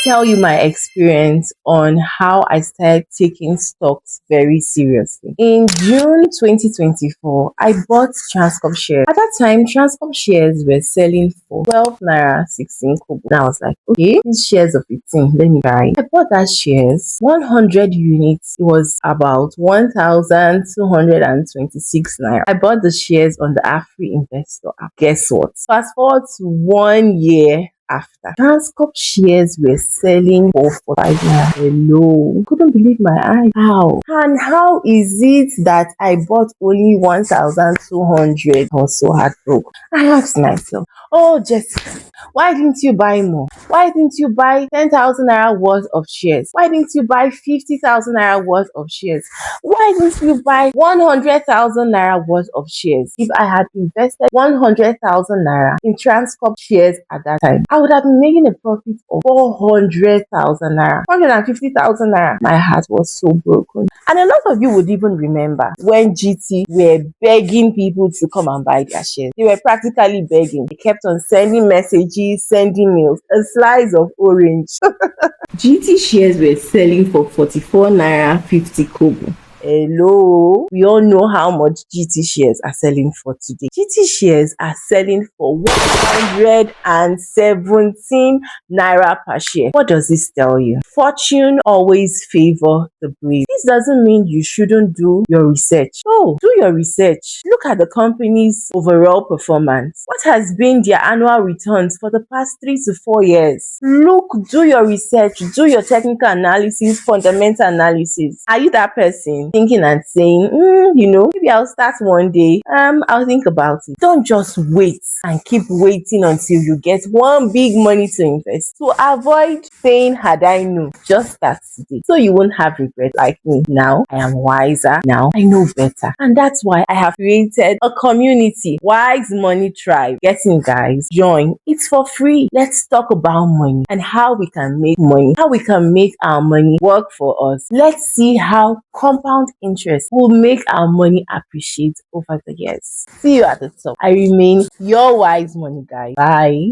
tell you my experience on how I started taking stocks very seriously. In June 2024, I bought Transcorp shares. At that time, Transcorp shares were selling for 12 naira 16 kobo. And I was like, okay, these shares of 15, let me buy. I bought that shares, 100 units. It was about 1,226 naira. I bought the shares on the Afri Investor app. Guess what? Fast forward to 1 year after, Transcorp shares were selling for 45 naira. Hello, couldn't believe my eyes. How? And how is it that I bought only 1,200? I was so heartbroken. I asked myself, oh Jessica, why didn't you buy more? Why didn't you buy 10,000 naira worth of shares? Why didn't you buy 50,000 naira worth of shares? Why didn't you buy 100,000 naira worth of shares? If I had invested 100,000 naira in Transcorp shares at that time, I would have been making a profit of 400,000 naira, 150,000 naira. My heart was so broken. And a lot of you would even remember when GT were begging people to come and buy their shares. They were practically begging. They kept on sending messages, sending mails, a slice of orange. GT shares were selling for 44 naira 50 kobo. Hello, we all know how much GT shares are selling for today. GT shares are selling for 117 naira per share. What does this tell you? Fortune always favor the brave. This doesn't mean you shouldn't do your research. No, do your research. Look at the company's overall performance. What has been their annual returns for the past 3 to 4 years? Look, do your research, do your technical analysis, fundamental analysis. Are you that person thinking and saying, maybe I'll start one day, I'll think about it? Don't just wait and keep waiting until you get one big money to invest. To avoid saying, had I known, just start today, so you won't have regret like me. Now I am wiser, now I know better, and that's why I have created a community, Wise Money Tribe. Get in, guys, join. It's for free. Let's talk about money and how we can make money, how we can make our money work for us. Let's see how compound interest will make our money appreciate over the years. See you at the top. I remain your Wise Money guy. Bye.